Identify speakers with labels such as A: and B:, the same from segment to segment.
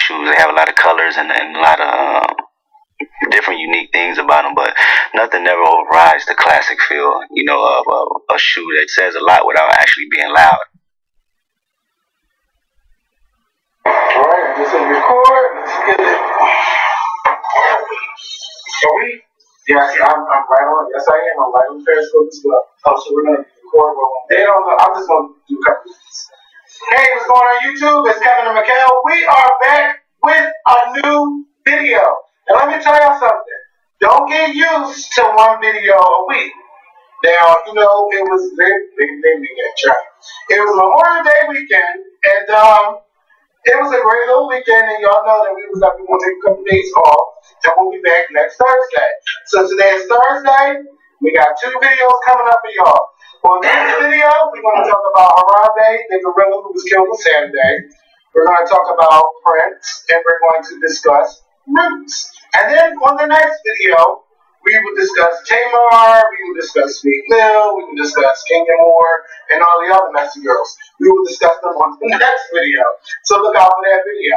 A: shoes. They have a lot of colors and a lot of different unique things about them, but nothing ever overrides the classic feel, you know, of a shoe that says a lot without actually being loud.
B: Alright, this is record. Let's get it. Are we? Yes, I'm right on. Yes, I am. I'm right on Periscope as well. Oh, so we're going to record. They don't know. I'm just going to do a couple of things. Hey, what's going on YouTube? It's Kevin and Mikhail. We are back with a new video. And let me tell y'all something. Don't get used to one video a week. Now, you know, it was big weekend, Chuck. It was Memorial Day weekend, and it was a great little weekend, and y'all know that we going to take a couple days off, and we'll be back next Thursday. So today is Thursday. We got 2 videos coming up for y'all. On this video, we're going to talk about Harambe, the gorilla who was killed on Saturday. We're going to talk about Prince, and we're going to discuss Roots. And then on the next video, we will discuss Tamar, we will discuss Meek Mill, we will discuss Kenya Moore, and all the other messy girls. We will discuss them on the next video. So look out for that video.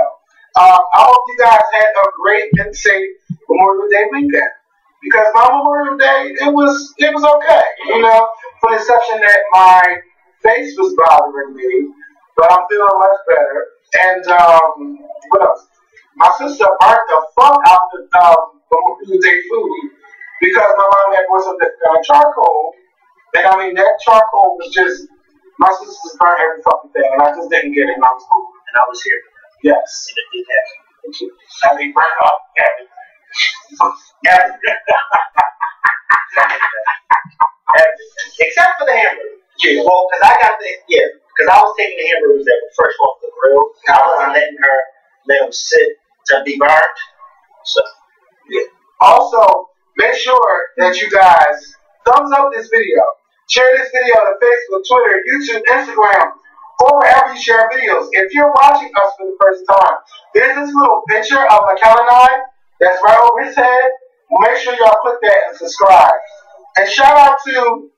B: I hope you guys had a great and safe Memorial Day weekend. Because my Memorial Day, it was okay. You know, for the exception that my face was bothering me, but I'm feeling much better. And what else? My sister burnt the fuck out the Memorial Day food because my mom had bought some charcoal. And I mean, that charcoal was just, my sister just burnt every fucking thing. And I just didn't get it. And I was cool.
C: And I was here.
B: Yes.
C: And it did happen.
B: I mean, burnt up everything.
C: Except for the hamburger. Yeah. Well, because I was taking the hamburgers that were fresh off the grill. I wasn't let them sit to be burned. So,
B: yeah. Also, make sure that you guys thumbs up this video. Share this video to Facebook, Twitter, YouTube, Instagram, or wherever you share videos. If you're watching us for the first time, there's this little picture of Mikhail and I that's right over his head. Make sure y'all click that and subscribe. And shout out to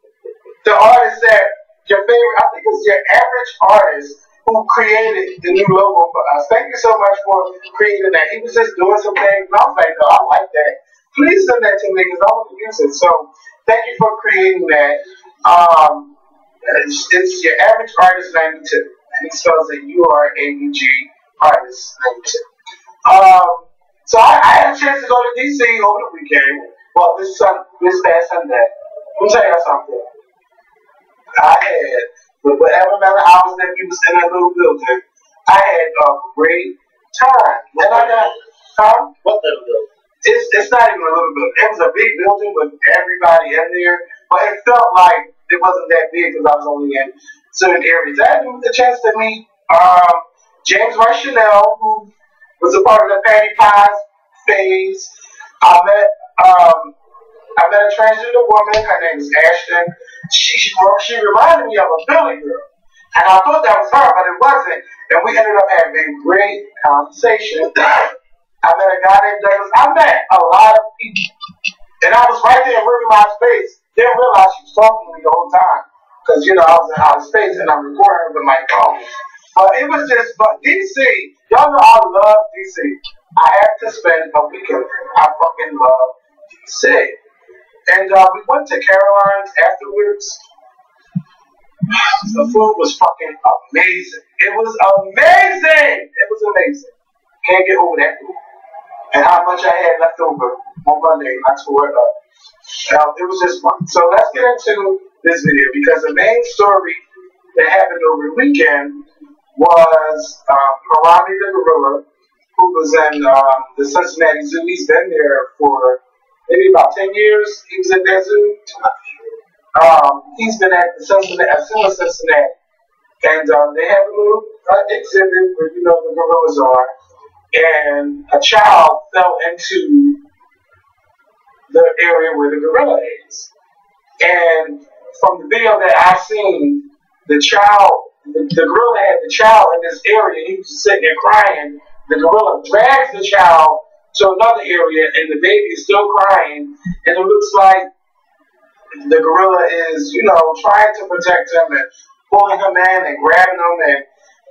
B: the artist that your favorite, I think it's your average artist who created the new logo for us. Thank you so much for creating that. He was just doing some things, and I was like, no, I like that. Please send that to me because I want to use it. So thank you for creating that. It's your average artist 92, and he spells it URAVG artist 92. So I had a chance to go to DC over the weekend. Well, this past Sunday. Let me tell you something. I had, with whatever amount of hours that we was in that little building, I had a great time. And I got,
C: what little building?
B: It's not even a little building. It was a big building with everybody in there, but it felt like it wasn't that big because I was only in certain areas. I had the chance to meet James Chanel, who was a part of the Patty Pies phase. I met a transgender woman. Her name is Ashton. She reminded me of a Billy girl, and I thought that was her, but it wasn't. And we ended up having a great conversation. I met a guy named Douglas. I met a lot of people, and I was right there in my space. Didn't realize she was talking to me the whole time because I was in outer space and I'm recording with my phone. But it was just fun. DC, y'all know I love DC. I have to spend a weekend. I fucking love DC. And we went to Caroline's afterwards. The food was fucking amazing. It was amazing. It was amazing. Can't get over that food. And how much I had left over on Monday, I tore it up. It was just fun. So let's get into this video because the main story that happened over the weekend was Harambe the gorilla, who was in the Cincinnati Zoo. He's been there for maybe about 10 years. He was at that zoo. He's been at the Cincinnati. And they have a little exhibit where, the gorillas are. And a child fell into the area where the gorilla is. And from the video that I've seen, the gorilla had the child in this area. He was just sitting there crying. The gorilla drags the child to another area, and the baby is still crying. And it looks like the gorilla is, trying to protect him and pulling him in and grabbing him. And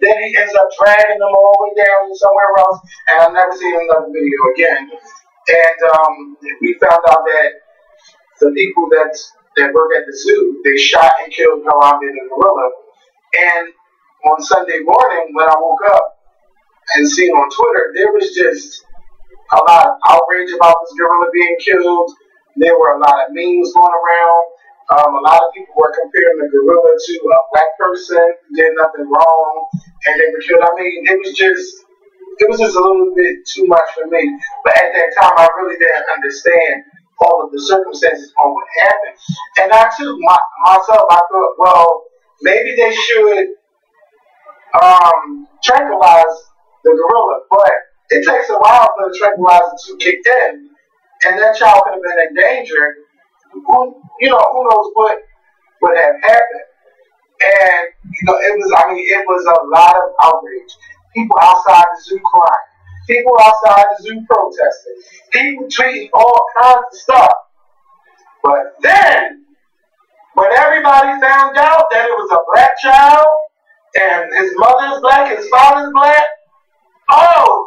B: Then he ends up dragging them all the way down to somewhere else, and I've never seen another video again. And we found out that the people that work at the zoo, they shot and killed Harambe the gorilla. And on Sunday morning, when I woke up and seen on Twitter, there was just a lot of outrage about this gorilla being killed. There were a lot of memes going around. A lot of people were comparing the gorilla to a black person who did nothing wrong, and they were killed. I mean, it was just a little bit too much for me. But at that time, I really didn't understand all of the circumstances on what happened. And I too, myself, I thought, well, maybe they should tranquilize the gorilla, but it takes a while for the tranquilizer to kick in, and that child could have been in danger. Who knows what would have happened? And it was a lot of outrage. People outside the zoo crying. People outside the zoo protesting. People tweeting all kinds of stuff. But then, when everybody found out that it was a black child, and his mother's black, his father's black,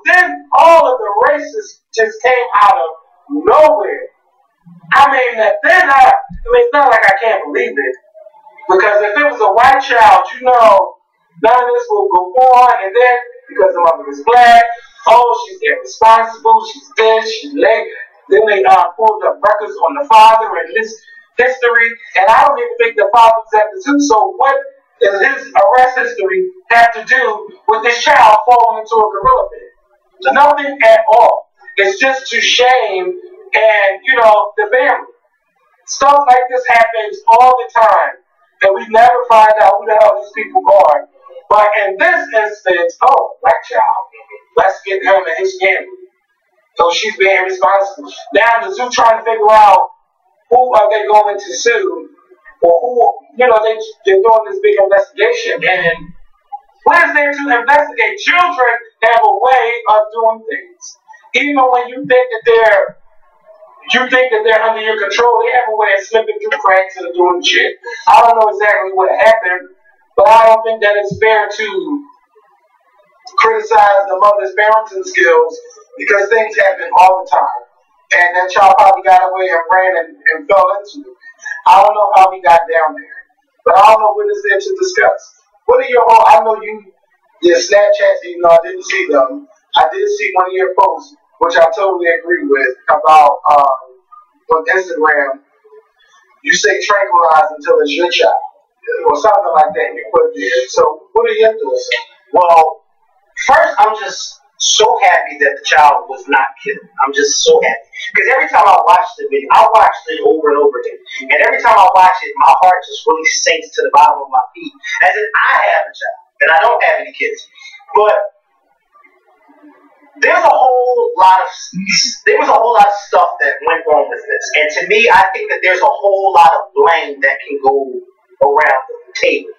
B: then all of the racists just came out of nowhere. I mean, it's not like I can't believe it. Because if it was a white child, none of this will go on. And then, because the mother is black, she's irresponsible, she's this, she's late. Then they pulled up records on the father and his history. And I don't even think the father was at the zoo. So what does his arrest history have to do with this child falling into a gorilla pit? Nothing at all. It's just to shame and, the family. Stuff like this happens all the time, and we never find out who the hell these people are. But in this instance, black child, let's get him and his family. So she's being responsible. Now the zoo trying to figure out who are they going to sue, or who, they're doing this big investigation. And what is there to investigate? Children have a way of doing things. Even when you think that they're under your control, they have a way of slipping through cracks and doing shit. I don't know exactly what happened, but I don't think that it's fair to criticize the mother's parenting skills, because things happen all the time. And that child probably got away and ran and fell into it. I don't know how he got down there, but I don't know what is there to discuss. What are your I know your Snapchats, even though I didn't see them. I did see one of your posts, which I totally agree with, about on Instagram, you say tranquilize until it's your child, or something like that you put there. So what are your thoughts?
C: Well, first, I'm just so happy that the child was not killed. I'm just so happy. Because every time I watch the video, I watched it over and over again. And every time I watch it, my heart just really sinks to the bottom of my feet. As if I have a child, and I don't have any kids. But there was a whole lot of stuff that went on with this. And to me, I think that there's a whole lot of blame that can go around the table.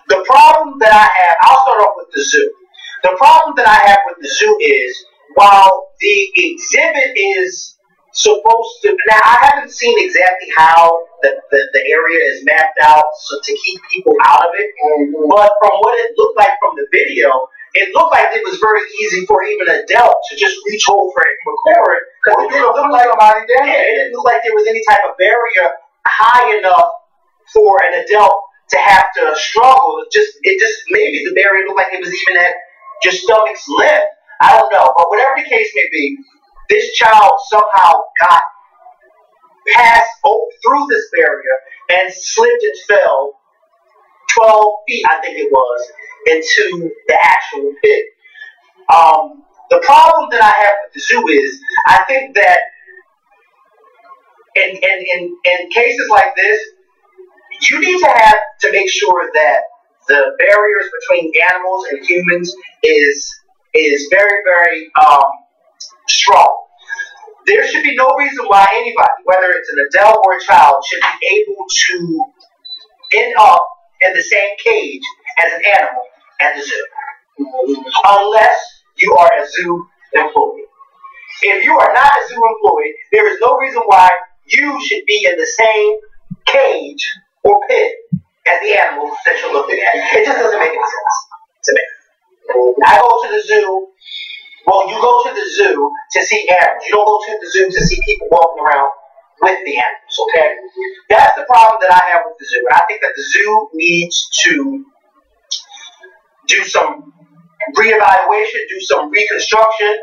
C: The problem that I have, I'll start off with the zoo. The problem that I have with the zoo is, while the exhibit is supposed to, now I haven't seen exactly how the area is mapped out to keep people out of it, but from what it looked like from the video, it looked like it was very easy for even an adult to just reach over and record it, because it didn't look like it didn't look like there was any type of barrier high enough for an adult to have to struggle. It just maybe the barrier looked like it was even at your stomach's lip. I don't know, but whatever the case may be, this child somehow got through this barrier and slipped and fell 12 feet, I think it was, into the actual pit. The problem that I have with the zoo is, I think that in cases like this, you need to make sure that the barriers between animals and humans is very, very strong. There should be no reason why anybody, whether it's an adult or a child, should be able to end up in the same cage as an animal at the zoo, unless you are a zoo employee. If you are not a zoo employee, there is no reason why you should be in the same cage or pit as the animal that you're looking at. It just doesn't make any sense to me. I go to the zoo. Well, you go to the zoo to see animals. You don't go to the zoo to see people walking around with the animals, okay? That's the problem that I have with the zoo. And I think that the zoo needs to do some reevaluation, do some reconstruction,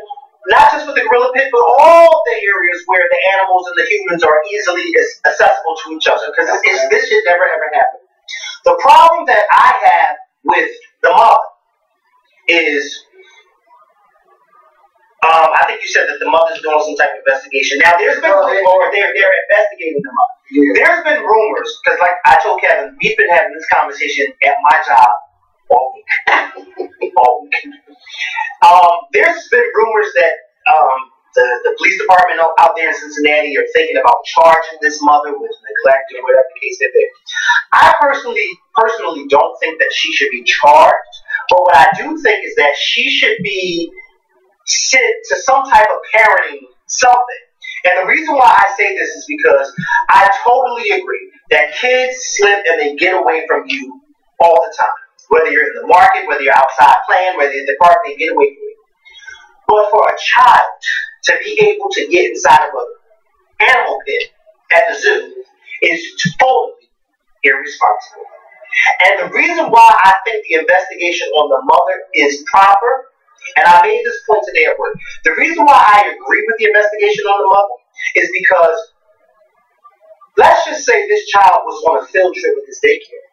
C: not just with the gorilla pit, but all the areas where the animals and the humans are easily accessible to each other, because this should never, ever happen. The problem that I have with the mother is, I think you said that the mother's doing some type of investigation. Now, there's been rumors, or they're investigating the mother. Yeah. There's been rumors, because like I told Kevin, we've been having this conversation at my job all week. All week. There's been rumors that the police department out there in Cincinnati are thinking about charging this mother with neglect or whatever the case may be. I personally don't think that she should be charged, but what I do think is that she should be sent to some type of parenting something. And the reason why I say this is because I totally agree that kids slip and they get away from you all the time. Whether you're in the market, whether you're outside playing, whether you're in the park, they get away from you. But for a child to be able to get inside of an animal pit at the zoo is totally irresponsible. And the reason why I think the investigation on the mother is proper, and I made this point today at work, the reason why I agree with the investigation on the mother is because, let's just say this child was on a field trip with his daycare.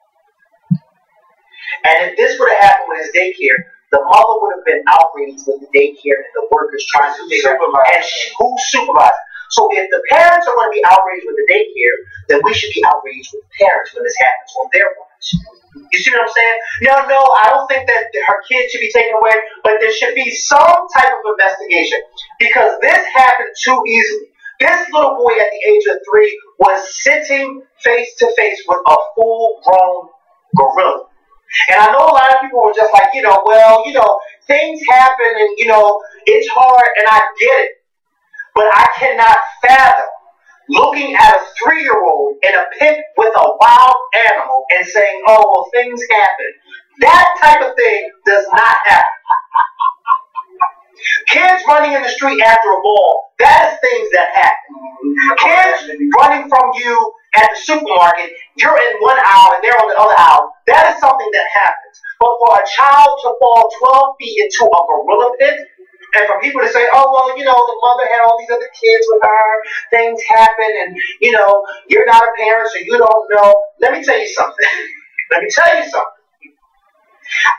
C: And if this would have happened with his daycare, the mother would have been outraged with the daycare and the workers trying to figure out who supervised. So if the parents are going to be outraged with the daycare, then we should be outraged with the parents when this happens on their watch. You see what I'm saying? No, I don't think that her kid should be taken away, but there should be some type of investigation, because this happened too easily. This little boy at the age of 3 was sitting face to face with a full-grown gorilla. And I know a lot of people were just like, things happen and, it's hard, and I get it. But I cannot fathom looking at a 3-year-old in a pit with a wild animal and saying, oh, well, things happen. That type of thing does not happen. Kids running in the street after a ball, that is things that happen. Kids running from you at the supermarket, you're in one aisle and they're on the other aisle, that is something that happens. But for a child to fall 12 feet into a gorilla pit, and for people to say, oh, well, the mother had all these other kids with her, things happen, and, you're not a parent, so you don't know. Let me tell you something.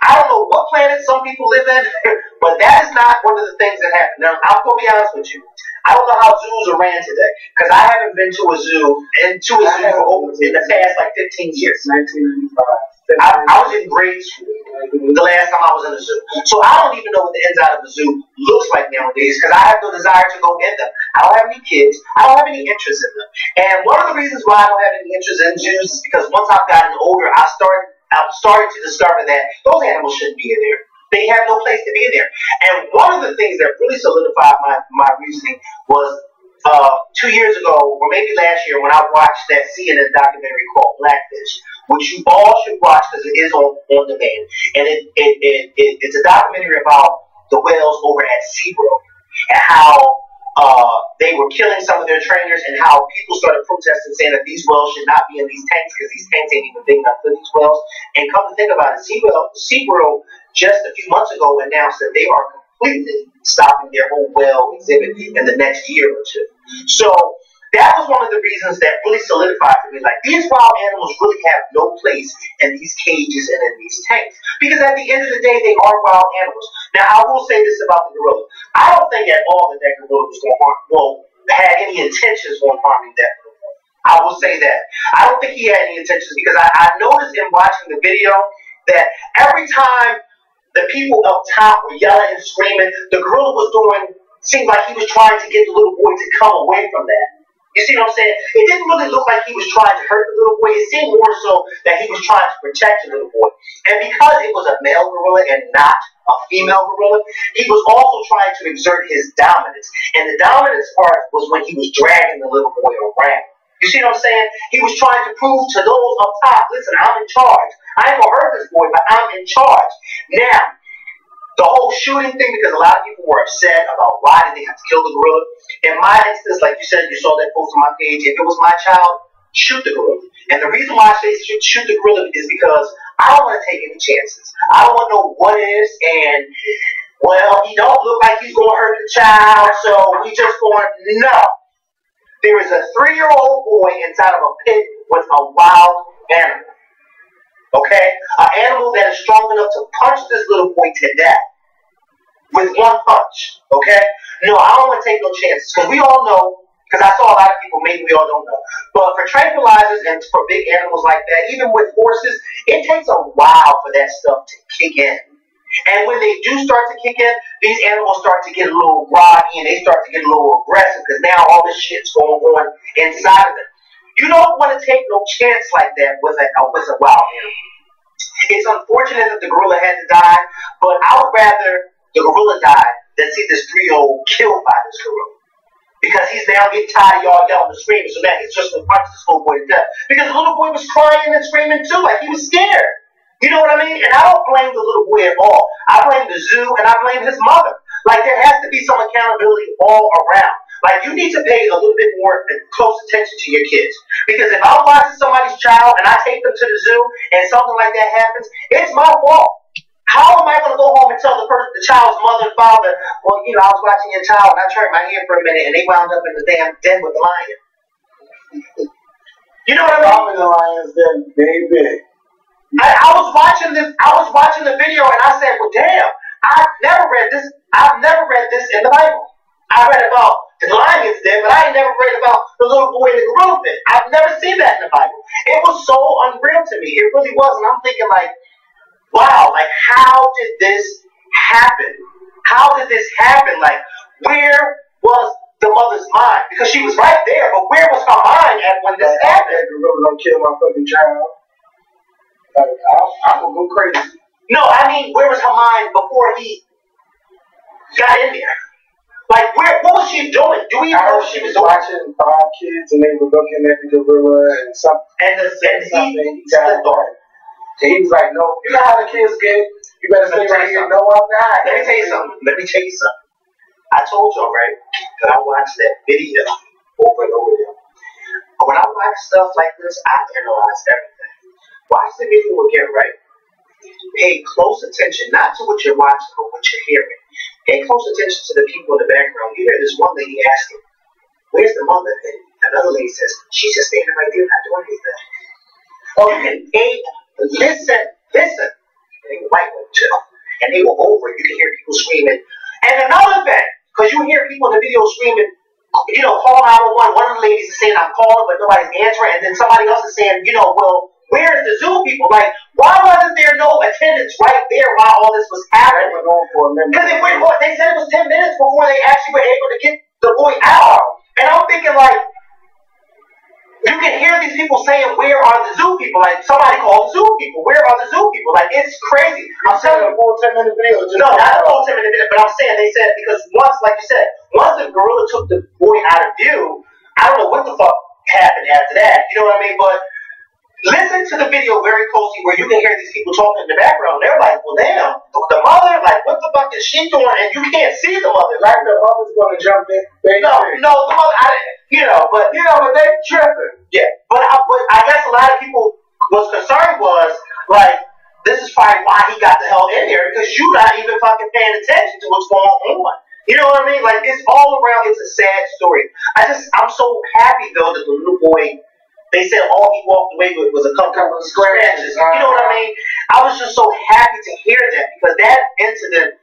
C: I don't know what planet some people live in, but that is not one of the things that happen. Now, I'm going to be honest with you. I don't know how zoos are ran today, because I haven't been to a zoo in the past 15 years. 1995. I was in grade school the last time I was in a zoo. So I don't even know what the inside of the zoo looks like nowadays, because I have no desire to go in them. I don't have any kids. I don't have any interest in them. And one of the reasons why I don't have any interest in zoos is because once I've gotten older, I'm starting to discover that those animals shouldn't be in there. They have no place to be in there. And one of the things that really solidified my reasoning was 2 years ago, or maybe last year, when I watched that CNN documentary called Blackfish, which you all should watch because it is on demand. And it's a documentary about the whales over at SeaWorld and how they were killing some of their trainers, and how people started protesting, saying that these whales should not be in these tanks because these tanks ain't even big enough for these whales. And come to think about it, SeaWorld just a few months ago announced that they are completely stopping their whole whale exhibit in the next year or two. So that was one of the reasons that really solidified for me, like, these wild animals really have no place in these cages and in these tanks. Because at the end of the day, they are wild animals. Now, I will say this about the gorilla. I don't think at all that gorilla was going to had any intentions on harming that gorilla. I will say that. I don't think he had any intentions, because I noticed in watching the video that every time the people up top were yelling and screaming, the gorilla was seemed like he was trying to get the little boy to come away from that. You see what I'm saying? It didn't really look like he was trying to hurt the little boy. It seemed more so that he was trying to protect the little boy. And because it was a male gorilla and not a female gorilla, he was also trying to exert his dominance. And the dominance part was when he was dragging the little boy around. You see what I'm saying? He was trying to prove to those up top, listen, I'm in charge. I ain't gonna hurt this boy, but I'm in charge. Now, the whole shooting thing, because a lot of people were upset about why did they have to kill the gorilla. In my instance, like you said, you saw that post on my page, if it was my child, shoot the gorilla. And the reason why I say shoot the gorilla is because I don't want to take any chances. I don't want to know what it is, and, well, he don't look like he's going to hurt the child, so we just going, no. There is a 3-year-old boy inside of a pit with a wild animal. Okay? An animal that is strong enough to punch this little boy to death with one punch. Okay? No, I don't want to take no chances. Because we all know, because I saw a lot of people, maybe we all don't know. But for tranquilizers and for big animals like that, even with horses, it takes a while for that stuff to kick in. And when they do start to kick in, these animals start to get a little groggy and they start to get a little aggressive because now all this shit's going on inside of them. You don't want to take no chance like that with a wild animal. It's unfortunate that the gorilla had to die, but I would rather the gorilla die than see this 3-year-old killed by this gorilla. Because he's now getting tired of y'all yelling and screaming, so now he's just going to punch this little boy to death. Because the little boy was crying and screaming too, like he was scared. You know what I mean? And I don't blame the little boy at all. I blame the zoo and I blame his mother. Like there has to be some accountability all around. Like you need to pay a little bit more close attention to your kids. Because if I'm watching somebody's child and I take them to the zoo and something like that happens, it's my fault. How am I going to go home and tell the child's mother and father, well, you know, I was watching your child and I turned my head for a minute and they wound up in the damn den with the lion. You know what I mean?
B: The lion's den, baby.
C: I was watching the video and I said, well, damn, I've never read this in the Bible. I read about the lion's den, but I ain't never read about the little boy in the gorilla pit. I've never seen that in the Bible. It was so unreal to me. It really was. And I'm thinking like, wow, like how did this happen? How did this happen? Like, where was the mother's mind? Because she was right there, but where was her mind at when this happened?
B: The gorilla don't kill my fucking child. I will go crazy.
C: No, I mean, where was her mind before he got in there? Like, what was she doing? Do we even know what she was doing?
B: Watching 5 kids and they were looking at the gorilla and something.
C: And he slipped on it.
B: And he was like, no, you know how the kids get. You better stay right here. No, I'm not.
C: Let me tell you something. I told y'all, right, that I watched that video over and over again. But when I watch stuff like this, I analyze everything. Watch the video again, right? Pay close attention, not to what you're watching, but what you're hearing. Pay close attention to the people in the background. You hear this one lady asking, where's the mother? And another lady says, she's just standing right there not doing anything. Oh, you can listen. And they were white women too. And they were over it. You can hear people screaming. And another thing, because you hear people in the video screaming, you know, call 911. One of the ladies is saying, I'm calling, but nobody's answering. And then somebody else is saying, you know, well, where's the zoo people? Like, why wasn't there no attendance right there while all this was happening? Because they said it was 10 minutes before they actually were able to get the boy out. And I'm thinking, like, you can hear these people saying, where are the zoo people? Like, somebody called the zoo people. Where are the zoo people? Like, it's crazy. I'm telling you.
B: A full 10-minute video.
C: No, not a full 10-minute video, but I'm saying they said, because once, like you said, once the gorilla took the boy out of view, I don't know what the fuck happened after that. You know what I mean? But listen to the video very closely where you can hear these people talking in the background. They're like, well, damn, the mother, like, what the fuck is she doing? And you can't see the mother.
B: Like the mother's going to jump in.
C: No, the mother, but they tripping. Yeah, but I guess a lot of people was concerned was, like, this is probably why he got the hell in there, because you're not even fucking paying attention to what's going on. You know what I mean? Like, it's all around, it's a sad story. I'm so happy, though, that the little boy, they said all he walked away with was a couple of scratches. You know what I mean? I was just so happy to hear that, because that incident,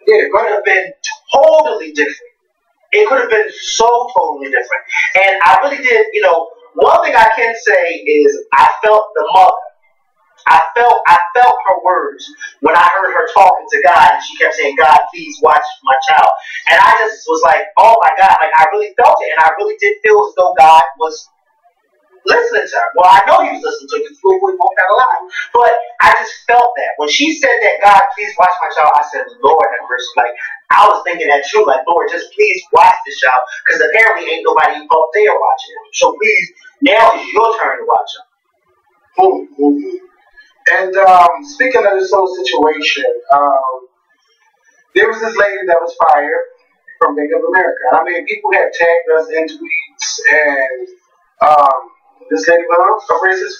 C: it could have been totally different. It could have been so totally different. And I really did, you know, one thing I can say is I felt the mother. I felt her words when I heard her talking to God, and she kept saying, God, please watch my child. And I just was like, oh my God, like I really felt it, and I really did feel as though God was listening to her. Well, I know he was listening to her because we both got alive. But I just felt that. When she said that, God, please watch my child, I said, Lord have mercy. Like, I was thinking that too. Like, Lord, just please watch this child. Because apparently ain't nobody up there watching him. So please, now it's your turn to watch him.
B: And speaking of this whole situation, there was this lady that was fired from Bank of America. I mean, people have tagged us in tweets, and this lady went on a racist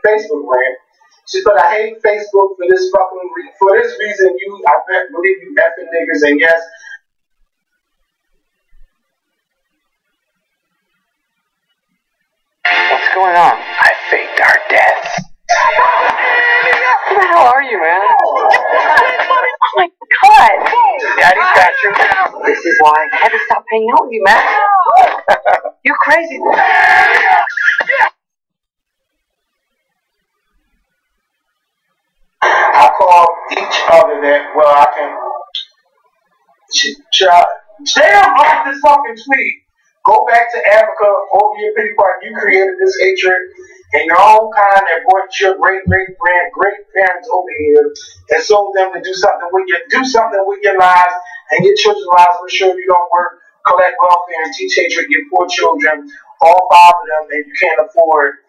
B: Facebook rant. She said, "I hate Facebook for this for this reason. I believe you effing niggas, and yes."
D: What's going on? I faked our deaths. Who the hell are you, man? Oh my God! Daddy's got you. This is why I had to stop hanging out with you, man. You're crazy.
B: I call each other that. Well, I can. Damn, block this fucking tweet. Go back to Africa over your pity party. You created this hatred in your own kind that brought your great parents over here and sold them to do something with your lives and your children's lives. For sure, you don't work, collect welfare, and teach hatred your poor children, all 5 of them, and you can't afford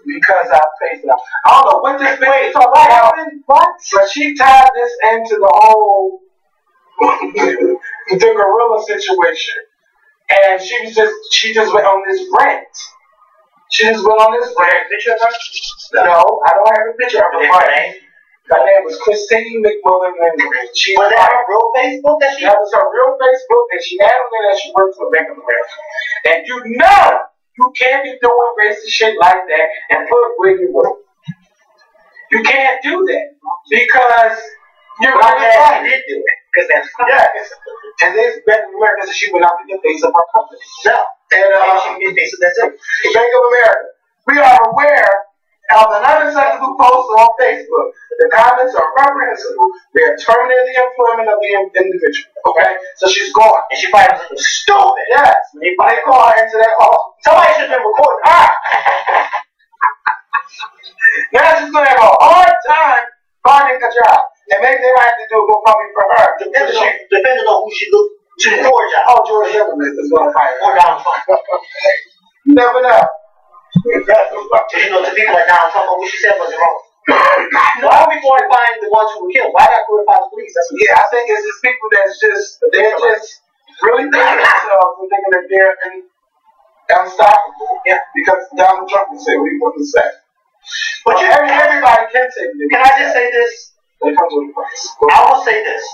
B: because I paid for them. I don't know what this thing talking about. What? But she tied this into the whole the gorilla situation. And she just went on this rant. She just went on this rant.
C: Picture of her?
B: No, I don't have a picture of her. Her name was Christine McMullen Lindgren.
C: Was that her real Facebook that she?
B: That was her real Facebook, and she had on there that she worked for Bank of America. And you can't be doing racist shit like that and put where you work. You can't do that because you're
C: glad she did do it. Because that's
B: yes. And this Bank of America said she went out to the face of her company.
C: No. And she did face of that's it.
B: Bank of America. We are aware of an unacceptable post on Facebook. The comments are reprehensible. They are terminating the employment of the individual. Okay? So she's gone.
C: And she probably was stupid.
B: Yes. When they call her into that office.
C: Somebody should have been recording her.
B: Now she's going to have a hard time finding a job. And maybe they might have to do a GoFundMe for her.
C: Depending on who she looked to Georgia.
B: Oh, George Zimmerman is going to fight her.
C: Or Donald Trump.
B: You never know.
C: To people like Donald Trump, what she said was wrong. Why are we going to find the ones who were killed? Why not go to find the police? That's what
B: I think it's just people they're just really thinking themselves and thinking that they're unstoppable. Yeah. Because Donald Trump can say what he wants to say. But everybody can say it.
C: Can I just say this?
B: It comes with a price.
C: I will say this.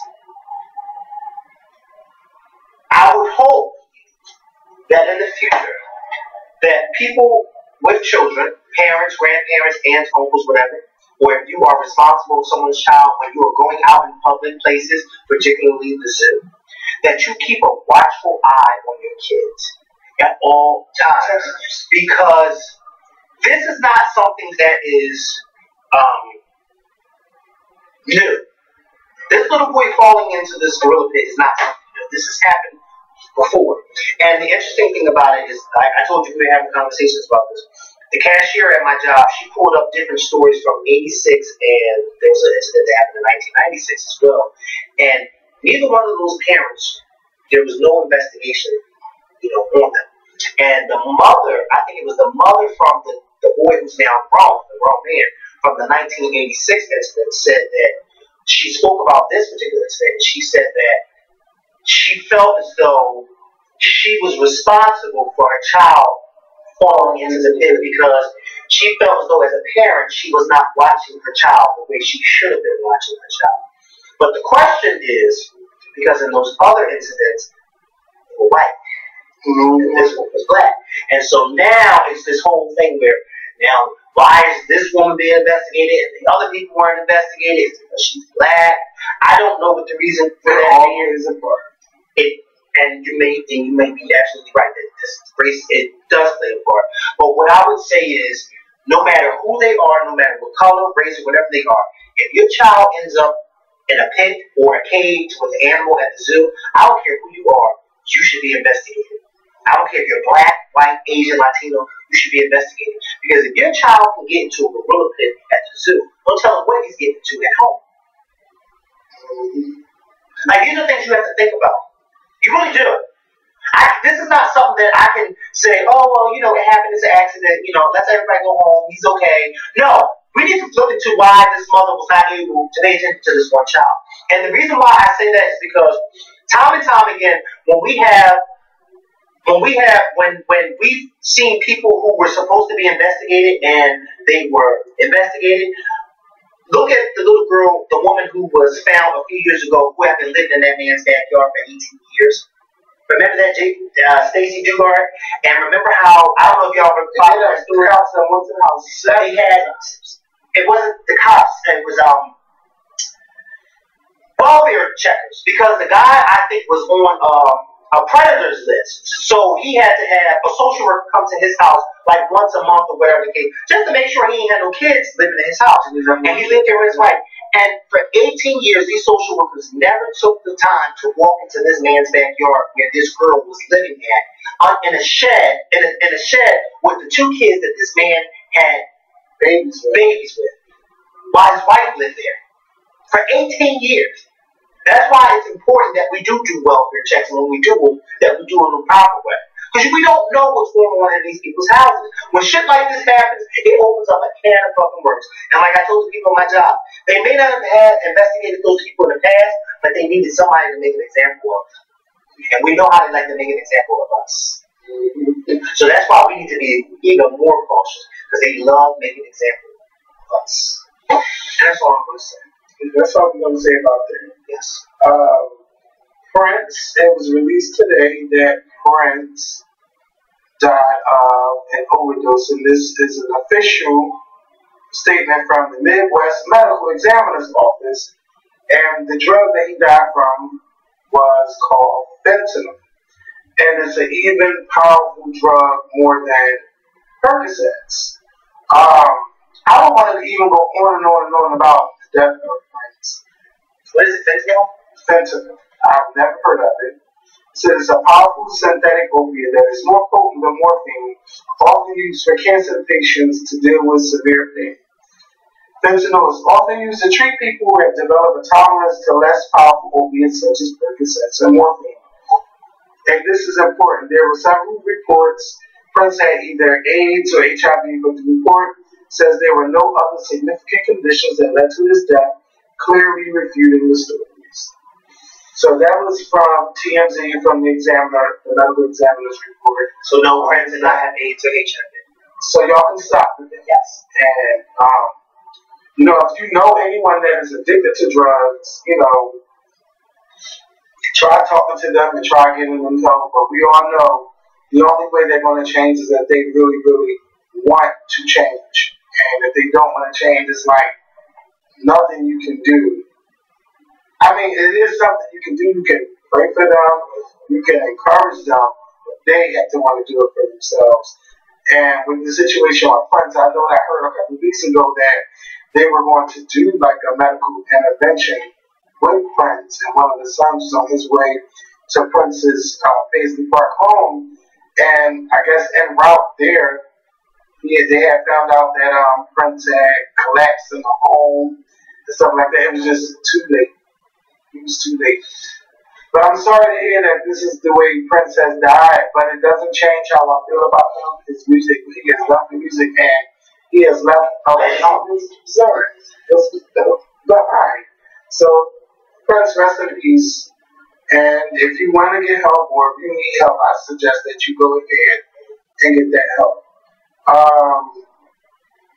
C: I would hope that in the future that people with children, parents, grandparents, aunts, uncles, whatever, or if you are responsible for someone's child when you are going out in public places, particularly the zoo, that you keep a watchful eye on your kids at all times. Because this is not something that is new. This little boy falling into this gorilla pit is not something new. This has happened before. And the interesting thing about it is, I told you we were having conversations about this. The cashier at my job, she pulled up different stories from '86, and there was an incident that happened in 1996 as well. And neither one of those parents, there was no investigation, on them. And the mother, I think it was the mother from the boy who's now grown, the grown man, from the 1986 incident, said that she spoke about this particular incident. She said that she felt as though she was responsible for her child falling into the pit because she felt as though as a parent she was not watching her child the way she should have been watching her child. But the question is, because in those other incidents, they were white. And this one was black. And so now it's this whole thing where now why is this woman being investigated and the other people weren't investigated? It's because she's black. I don't know what the reason for that is. And you may be absolutely right that this race, it does play a part. But what I would say is, no matter who they are, no matter what color, race, or whatever they are, if your child ends up in a pit or a cage with an animal at the zoo, I don't care who you are, you should be investigated. I don't care if you're black, white, Asian, Latino, you should be investigated. Because if your child can get into a gorilla pit at the zoo, don't tell him what he's getting into at home. Like, these are things you have to think about. You really do. This is not something that I can say, oh, well, you know, it happened, it's an accident, you know, let's everybody go home, he's okay. No, we need to look into why this mother was not able to pay attention to this one child. And the reason why I say that is because time and time again, when we've seen people who were supposed to be investigated and they were investigated, look at the little girl, the woman who was found a few years ago who had been living in that man's backyard for 18 years. Remember that Stacy Dugard? And remember how, I don't know if y'all remember that story. It wasn't the cops, it was welfare checkers. Because the guy, I think, was on a predator's list. So he had to have a social worker come to his house like once a month or whatever the case, just to make sure he ain't had no kids living in his house. And he lived there with his wife. And for 18 years, these social workers never took the time to walk into this man's backyard where this girl was living at, in a shed with the two kids that this man had babies with, while his wife lived there for 18 years. That's why it's important that we do welfare checks, and when we do them, that we do it in the proper way. Because we don't know what's going on in these people's houses. When shit like this happens, it opens up a can of fucking worms. And like I told the people on my job, they may not have investigated those people in the past, but they needed somebody to make an example of them. And we know how they like to make an example of us. So that's why we need to be even more cautious, because they love making an example of us. And that's all I'm going to say.
B: That's all I'm going to say about that.
C: Yes.
B: Prince, it was released today that Prince died of an overdose, and this is an official statement from the Midwest Medical Examiner's Office, and the drug that he died from was called fentanyl, and it's an even powerful drug more than Percocets. I don't want to even go on and on and on about the death of Prince.
C: What is it, fentanyl?
B: Fentanyl. I've never heard of it. It says it's a powerful synthetic opiate that is more potent than morphine, often used for cancer patients to deal with severe pain. Fentanyl is often used to treat people who have developed a tolerance to less powerful opiates such as Percocets and morphine. And this is important. There were several reports Prince had either AIDS or HIV, but the report says there were no other significant conditions that led to his death, clearly refuting the stories. So that was from TMZ, from the examiner, the medical examiner's report.
C: So no, Prince did not have AIDS or HIV.
B: So y'all can stop with it.
C: Yes.
B: And you know, if you know anyone that is addicted to drugs, you know, try talking to them and try giving them help. But we all know the only way they're going to change is that they really, really want to change. And if they don't want to change, it's like nothing you can do. I mean, it is something you can do. You can pray for them. You can encourage them. But they have to want to do it for themselves. And with the situation with Prince, I know I heard a couple of weeks ago that they were going to do like a medical intervention with Prince. And one of the sons was on his way to Prince's Paisley Park home. And I guess en route there, they had found out that Prince had collapsed in the home and stuff like that. It was just too late. It was too late. But I'm sorry to hear that this is the way Prince has died, but it doesn't change how I feel about him, his music. He has left the music and he has left his sorry. But alright. So Prince, rest in peace. And if you want to get help or if you need help, I suggest that you go ahead and get that help.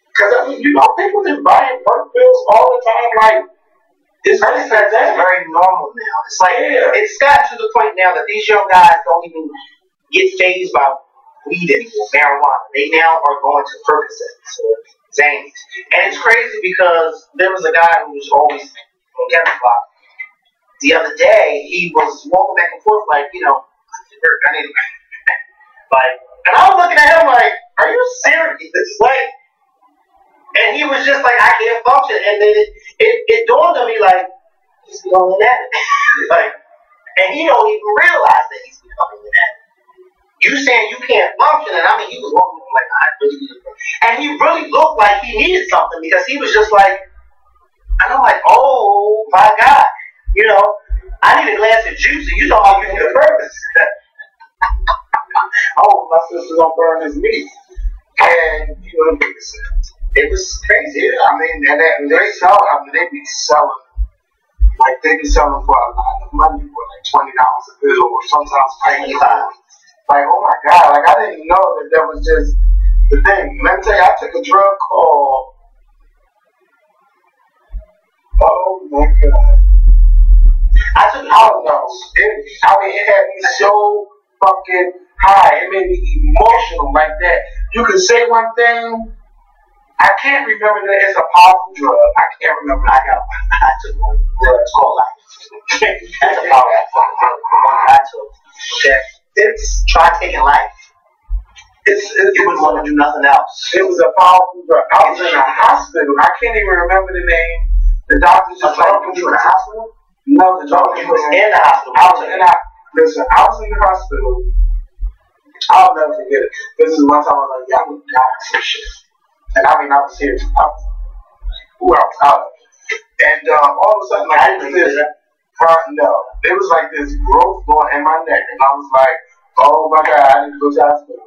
B: Because I mean, you know, people just buying birth pills all the time, like it's
C: very normal now. It's like it's got to the point now that these young guys don't even get fazed by weed anymore, marijuana. They now are going to Percocets or Xannies. And it's crazy because there was a guy who was always on Kevin Block. The other day, he was walking back and forth like, you know, I need like, and I was looking at him like, are you serious? It's like, and he was just like, I can't function. And then it dawned on me like, he's becoming an addict. Like, and he don't even realize that he's becoming an addict. You saying you can't function, and I mean, he was walking like, I really need it. And he really looked like he needed something because he was just like, and I'm like, oh my God, you know, I need a glass of juice, and you know how you need a purpose.
B: Oh, my sister's gonna burn his meat. And you know,
C: It was crazy.
B: I mean, and they sell. I mean, they be selling. Like they be selling for a lot of money, for like $20 a bill, or sometimes $25. Like, oh my God! Like I didn't know that was just the thing. Let me tell you, I took a drug called. Oh my God! I don't know. It had me so fucking high. It made me emotional like that. You can say one thing. I can't remember that it's a powerful drug. I can't remember. I took one. It's called life. That's a powerful drug. The one I took. Okay. It's try taking life. You wouldn't want to do nothing else. It was a powerful drug. I was in a hospital. I can't even remember the name. The doctor just told me. You were in a hospital? No, the doctor was in the hospital. Listen, I was in the hospital. I'll never forget it. This is one time I was like, yeah, I'm gonna die of some shit. And I mean, I was serious. Who else out of it? And all of a sudden, like, it was this, no, it was like this growth going in my neck. And I was like, oh my God, I need to go to the hospital.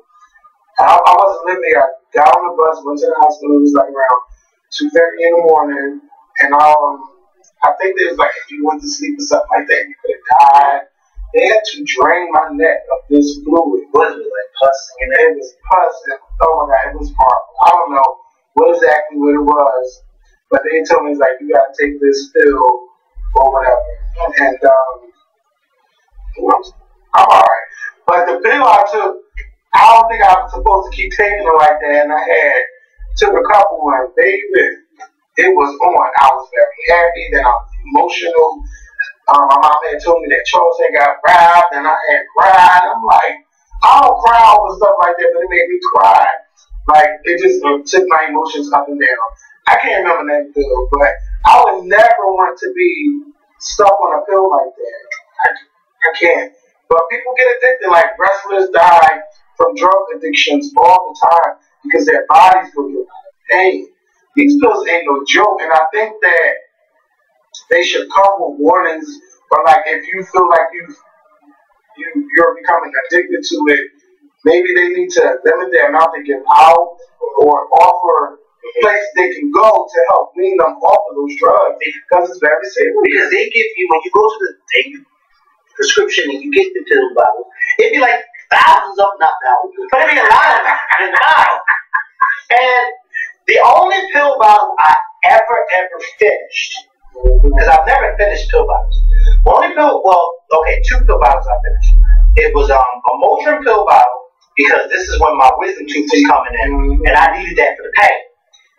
B: And I wasn't living there. I got on the bus, went to the hospital. It was like around 2:30 in the morning. And I think there was like, if you went to sleep or something like that, you could have died. They had to drain my neck of this fluid. What was it, like pus? And it was pus. And, oh my God, it was horrible. I don't know exactly what it was, but they told me, it's like, you got to take this pill or whatever. And I'm alright. But the pill I took, I don't think I was supposed to keep taking it like that. And I took a couple ones. Baby, it was on. I was very happy. Then I was emotional. My mom had told me that Charles had got robbed, and I had cried. I'm like, I don't cry over stuff like that, but it made me cry. Like, it just took my emotions up and down. I can't remember that pill, but I would never want to be stuck on a pill like that. I can't. But people get addicted. Like, wrestlers die from drug addictions all the time because their bodies go through pain. These pills ain't no joke, and I think that they should come with warnings, or like if you feel like you're becoming addicted to it, maybe they need to limit the amount they give out or offer places they can go to help wean them off of those drugs because it's very serious.
C: Because they give you, when you go to the prescription and you get the pill bottle, it'd be like thousands of, not thousands, but it'd be a lot of them. And the only pill bottle I ever finished, because I've never finished pill bottles. Two pill bottles I finished. It was a Motrin pill bottle, because this is when my wisdom tooth was coming in, and I needed that for the pain.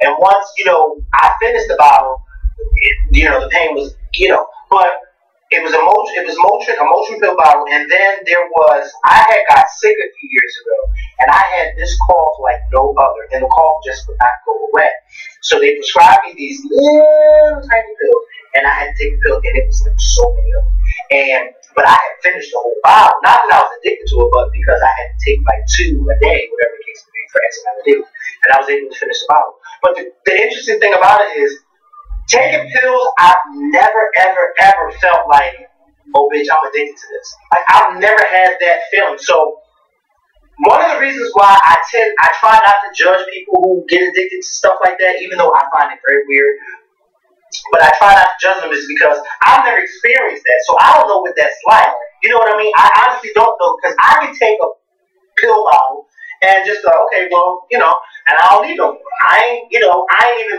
C: And once, I finished the bottle, the pain was, but it was a Motrin pill bottle, and then I had got sick a few years ago, and I had this cough like no other, and the cough just would not go away. So they prescribed me these little tiny pills, and I had to take a pill, and it was like so many of them. But I had finished the whole bottle, not that I was addicted to it, but because I had to take like 2 a day, whatever the case may be, for X amount of days, and I was able to finish the bottle. But the interesting thing about it is, taking pills, I've never, ever felt like, oh, bitch, I'm addicted to this. Like, I've never had that feeling. So, one of the reasons why I try not to judge people who get addicted to stuff like that, even though I find it very weird, but I try not to judge them, is because I've never experienced that. So, I don't know what that's like. You know what I mean? I honestly don't know, because I can take a pill bottle and just go, okay, well, and I don't need them.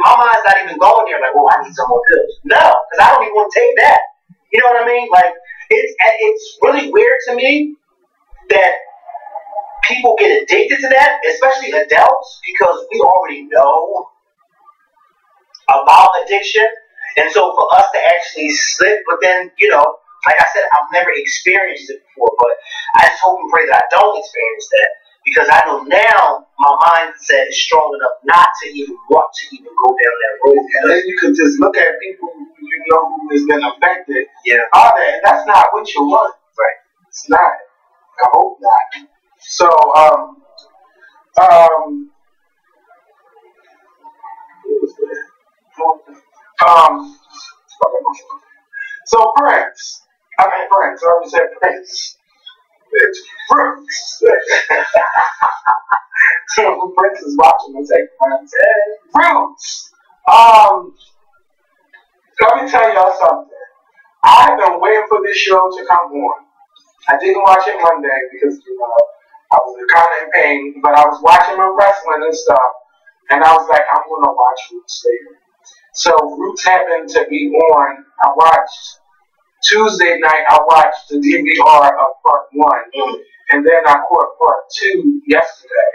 C: My mind's not even going there like, oh, I need some more pills. No, because I don't even want to take that. You know what I mean? Like, it's really weird to me that people get addicted to that, especially adults, because we already know about addiction. And so for us to actually slip, but then, like I said, I've never experienced it before, but I just hope and pray that I don't experience that. Because I know now my mindset is strong enough not to even want to even go down that road.
B: And then you can just look at people who who has been affected.
C: Yeah.
B: That's not what you want.
C: Right.
B: It's not. I hope not. So, um, um, so Prince. I mean Prince. I already said Prince. It's Prince. So Prince is watching and say Prince. Roots. Let me tell y'all something. I've been waiting for this show to come on. I didn't watch it Monday because I was kind of in pain, but I was watching my wrestling and stuff, and I was like, I'm gonna watch Roots later. So Roots happened to be on. I watched Tuesday night. I watched the DVR of part one, and then I caught part two yesterday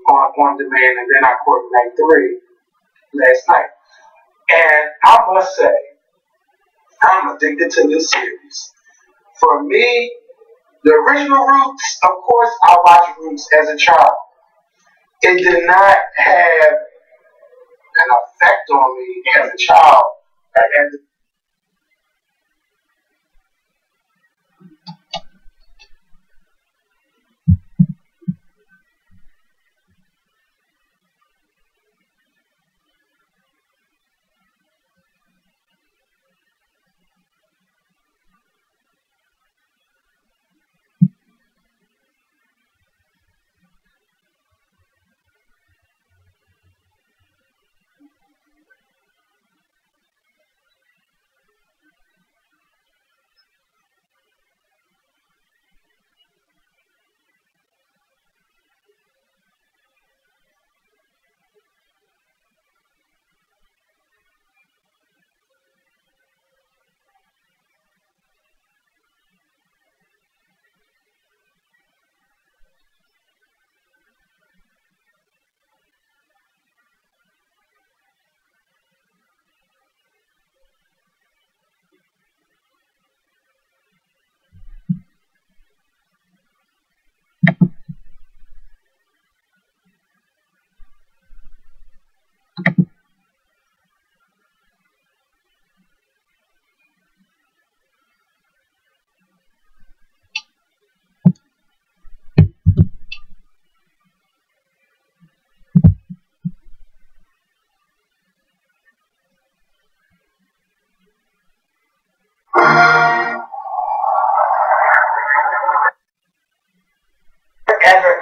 B: on demand, and then I caught night three last night. And I must say, I'm addicted to this series. For me, the original Roots, of course, I watched Roots as a child. It did not have an effect on me as a child. As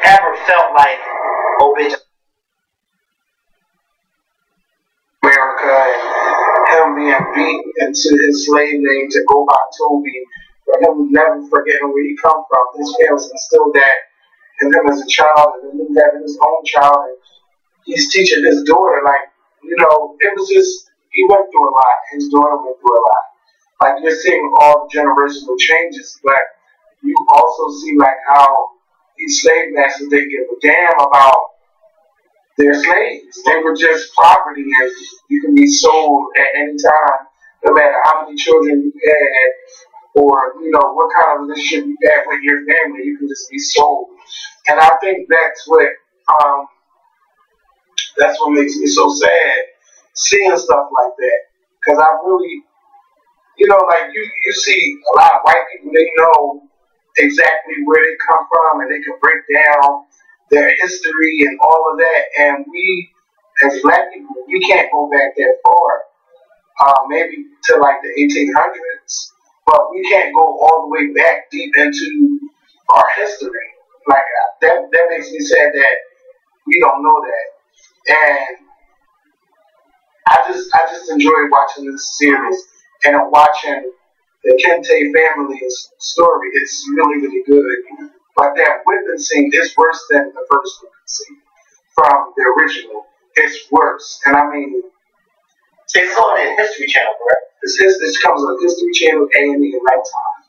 C: ever felt like, oh bitch,
B: America and him being beat into his slave name to go by Toby, but him never forgetting where he come from. His parents instilled that in him as a child, and then him having his own child, and he's teaching his daughter, like, it was just, he went through a lot. His daughter went through a lot. Like, you're seeing all the generational changes, but you also see, like, how these slave masters didn't give a damn about their slaves. They were just property, and you can be sold at any time, no matter how many children you had, or, what kind of relationship you had with your family, you can just be sold. And I think that's what makes me so sad, seeing stuff like that. Because I really, like you see a lot of white people, they know exactly where they come from, and they can break down their history and all of that. And we, as black people, we can't go back that far, maybe to like the 1800s, but we can't go all the way back deep into our history. Like, that makes me sad that we don't know that. And I just enjoy watching this series and watching the Kente family's story. It's really, really good. But that whipping scene is worse than the first whipping scene from the original. It's worse. And I mean,
C: it's on the History Channel, correct?
B: This comes on History Channel, A&E, and Lifetime,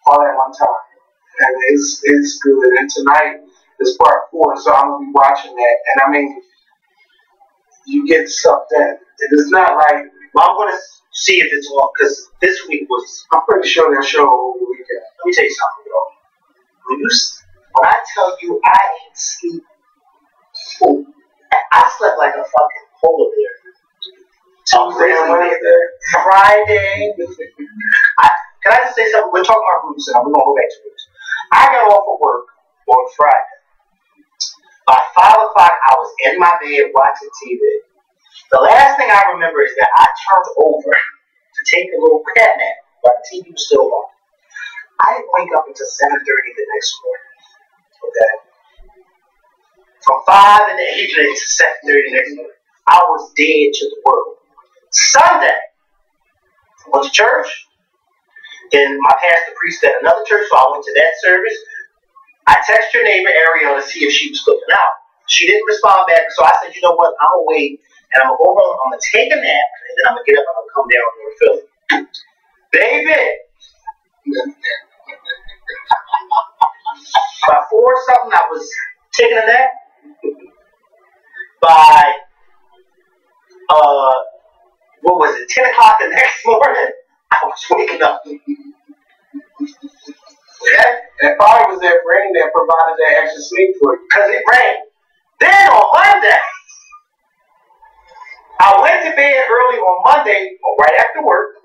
B: all at one time. And it's good. And tonight is part 4, so I'm gonna be watching that. And I mean, you get sucked in. It is not like,
C: well, I'm gonna see if it's on, because this week was.
B: I'm pretty sure that show over the weekend.
C: Let me tell you something, bro. When I tell you I ain't sleep, I slept like a fucking polar bear.
B: Tuesday and Wednesday,
C: Friday. Can I just say something? We're talking about Roots, and we're gonna go back to Roots. I got off of work on Friday. By 5 o'clock, I was in my bed watching TV. The last thing I remember is that I turned over to take a little cat nap while the TV was still on. I didn't wake up until 7:30 the next morning. Okay? From 5 in the evening to 7:30 the next morning, I was dead to the world. Sunday, I went to church. Then my pastor preached at another church, so I went to that service. I texted your neighbor Ariel to see if she was looking out. She didn't respond back, so I said, you know what, I'm going to wait, and I'm going to go home, I'm going to take a nap, and then I'm going to get up and I'm going to come down to Philly. Baby! By 4 something, I was taking a nap. By, what was it, 10 o'clock the next morning, I was waking up.
B: Yeah, and probably was that rain that provided that extra sleep for you.
C: Because it rained. Then on Monday, I went to bed early on Monday, right after work.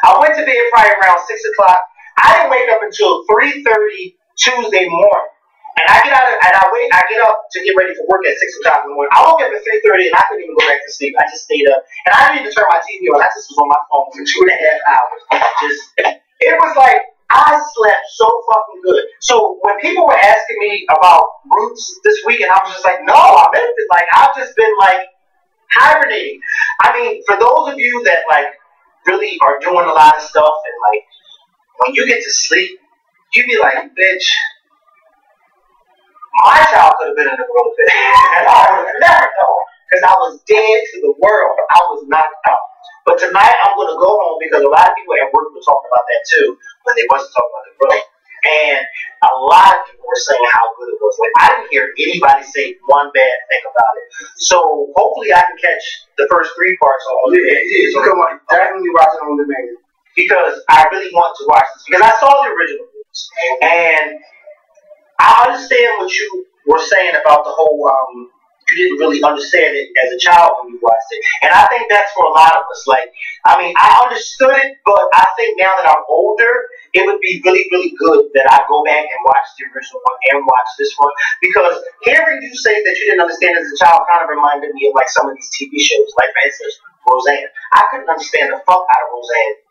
C: I went to bed probably around 6 o'clock. I didn't wake up until 3:30 Tuesday morning. And I get up to get ready for work at 6 o'clock in the morning. I woke up at 3:30 and I couldn't even go back to sleep. I just stayed up. And I didn't even turn my TV on. I just was on my phone for 2.5 hours. It was like, I slept so fucking good. So when people were asking me about Roots this weekend, I was just like, no, I missed it. Like, I've just been like hibernating. I mean, for those of you that like really are doing a lot of stuff and like when you get to sleep, you be like, bitch, my child could have been in the world today. And I would never know. Because I was dead to the world. I was knocked out. But tonight I'm going to go home because a lot of people at work were talking about that too, but they wasn't talking about the growth. And a lot of people were saying how good it was. Like, I didn't hear anybody say one bad thing about it. So hopefully I can catch the first 3 parts on it.
B: Yeah, you can definitely watch it on demand.
C: Because I really want to watch this. Because I saw the original movies. And I understand what you were saying about the whole, you didn't really understand it as a child when you watched it. And I think that's for a lot of us. Like, I mean, I understood it, but I think now that I'm older, it would be really, really good that I go back and watch the original one and watch this one. Because hearing you say that you didn't understand it as a child kind of reminded me of like some of these TV shows, like for instance, Roseanne. I couldn't understand the fuck out of Roseanne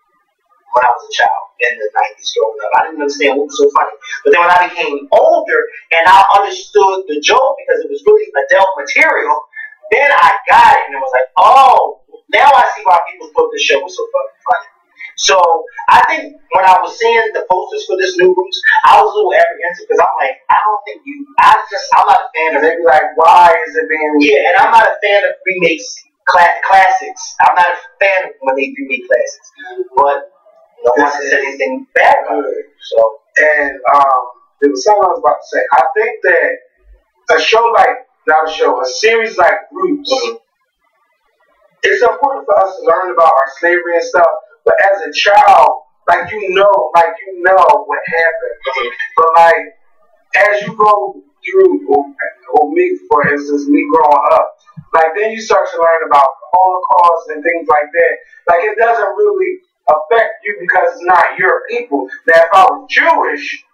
C: when I was a child in the 90s growing up. I didn't understand what was so funny. But then when I became older and I understood the joke because it was really adult material, then I got it and it was like, oh, now I see why people thought this show was so fucking funny. So I think when I was seeing the posters for this new Roots, I was a little apprehensive because I'm like, I'm not a fan of it.
B: They be like, why is it being...
C: Yeah, and I'm not a fan of remakes, classics. I'm not a fan of when they remake classics. But no one has said anything bad about it. So,
B: and there was something I was about to say. I think that a series like Roots, it's important for us to learn about our slavery and stuff. But as a child, like you know what happened. But like as you go through, or me, for instance, me growing up, like then you start to learn about the Holocaust and things like that. Like it doesn't really affect you because it's not your people. Now, if I was Jewish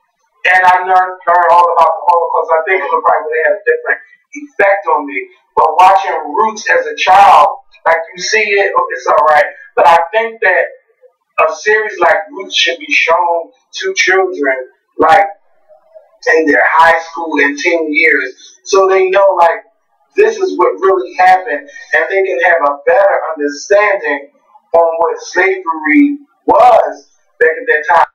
B: and I learned all about the Holocaust, I think it would probably have a different effect on me. But watching Roots as a child, like you see it, it's all right. But I think that a series like Roots should be shown to children, like in their high school and teen years, so they know like this is what really happened, and they can have a better understanding on what slavery was back at that time.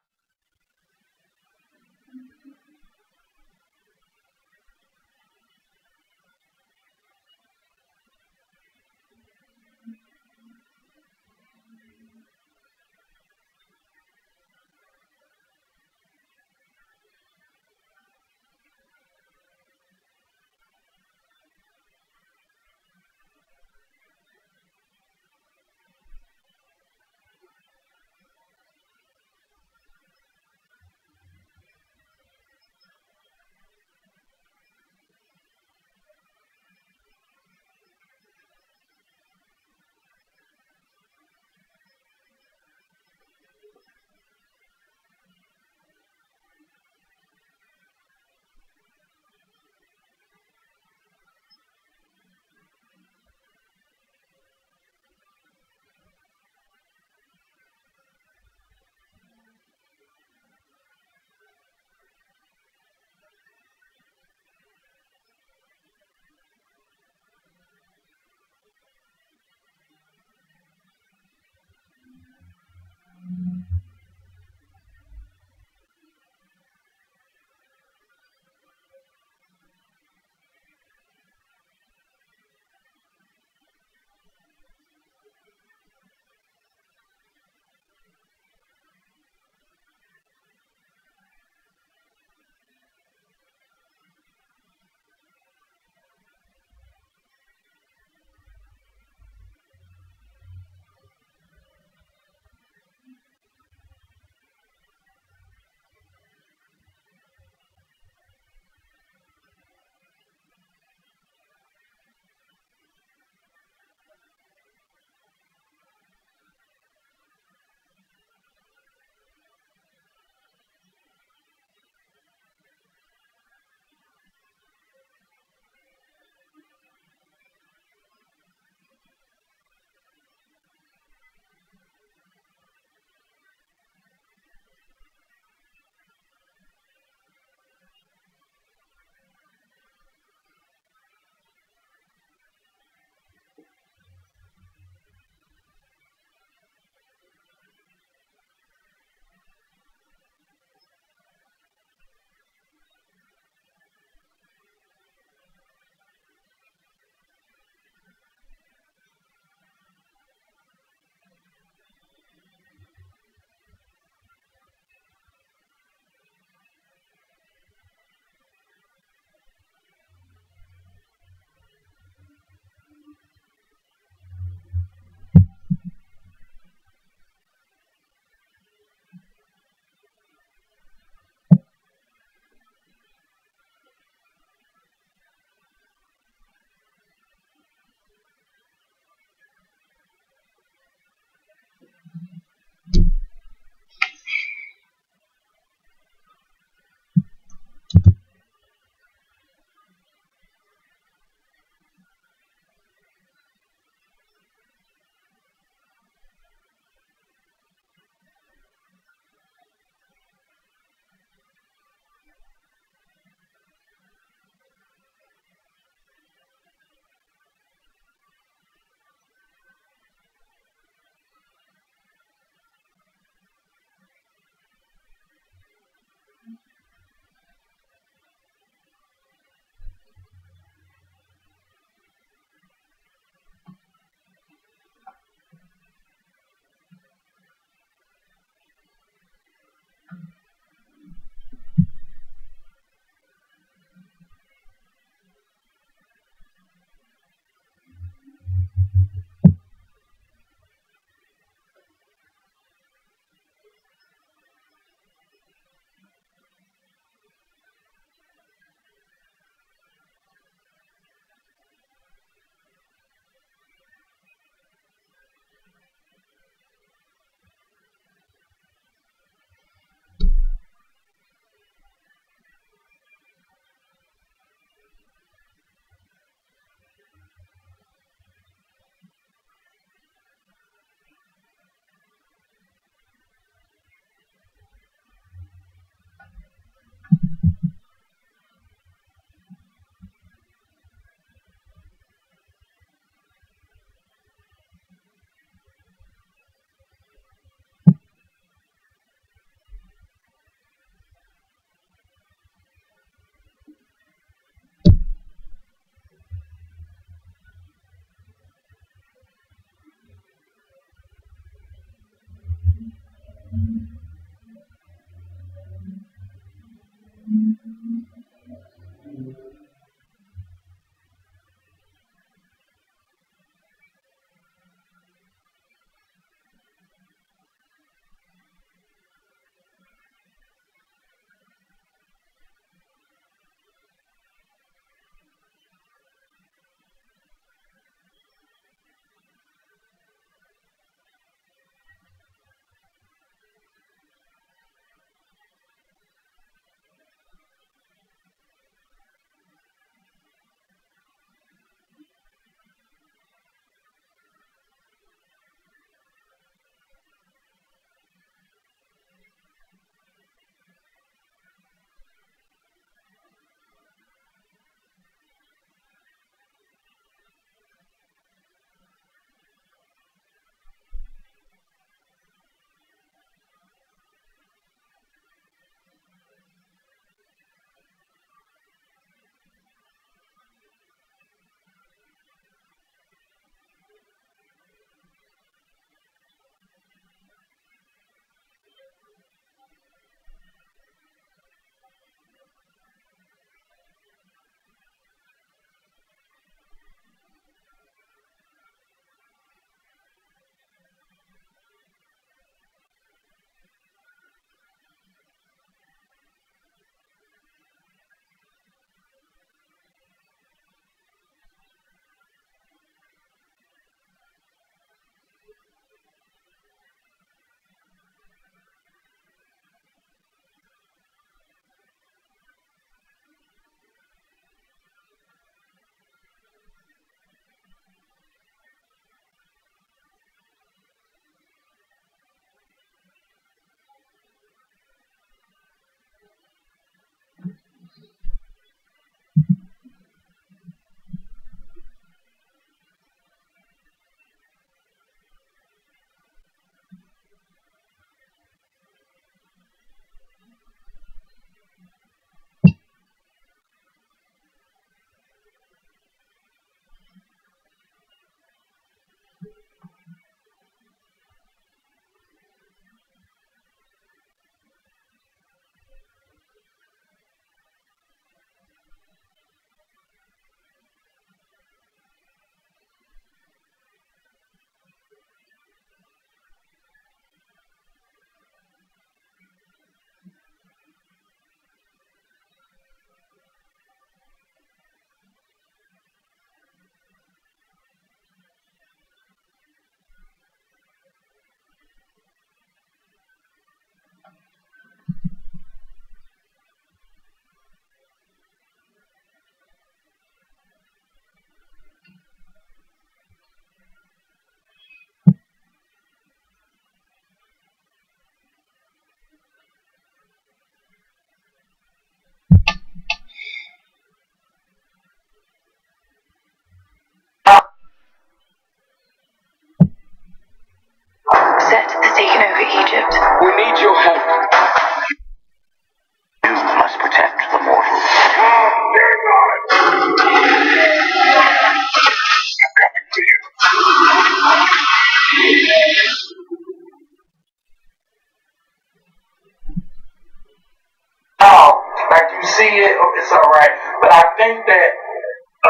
B: see it, it's alright. But I think that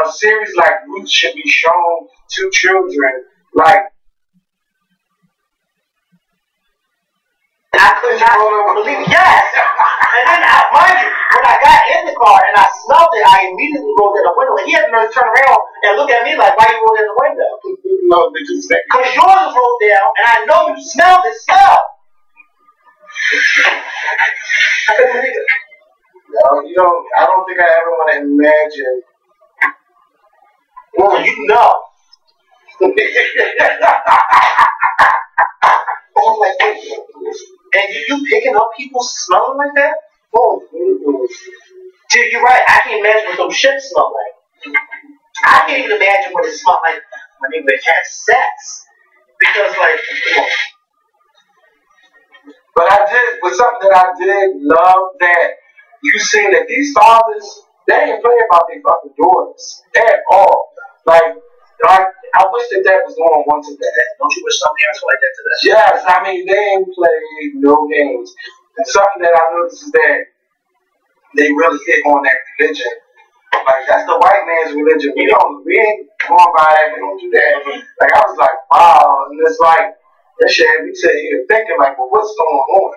B: a series like Roots should be shown to children. Like,
C: I could not believe it. Yes! And then, mind you, when I got in the car and I smelled it, I immediately rolled in the window. And he had to turn around and look at me like, why you rolled in the window?
B: no, because
C: yours was rolled down, and I know you smelled it smell. I couldn't believe it.
B: I don't think I ever want to imagine.
C: Well, you know. Oh my goodness. And you picking up people smelling like that? Oh, dude, you're right. I can't imagine what those shits smell like. I can't even imagine what it smelled like when they would have sex. Because, like,
B: but something that I did love that you seen that these fathers, they ain't play about their fucking daughters at all. Like I wish that was going on today.
C: Don't you wish some parents were like that today?
B: Yes, I mean they ain't played no games. And something that I noticed is that they really hit on that religion. Like that's the white man's religion. We ain't going by that. We don't do that. Like I was like, wow, and it's like that shit. We sit here thinking like, well, what's going on?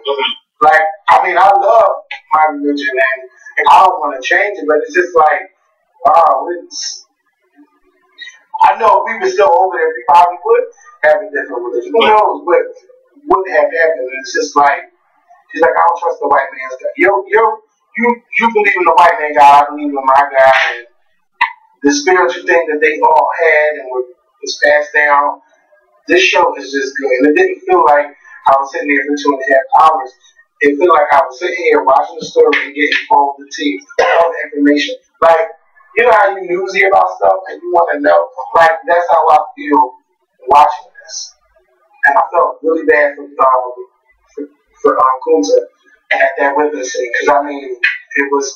B: Like, I mean, I love my religion and I don't want to change it, but it's just like, wow, I know if we were still over there, we probably would have a different religion. Who knows what would have happened? It's just like, she's like, I don't trust the white man's God. You believe in the white man God, I believe in my God, and the spiritual thing that they all had and was passed down. This show is just good, and it didn't feel like I was sitting there for 2.5 hours. It felt like I was sitting here watching the story and getting all the tea, all the information. Like, you know how you newsy about stuff and you want to know? Like, that's how I feel watching this. And I felt really bad for Kunta at that witness scene, because I mean, it was.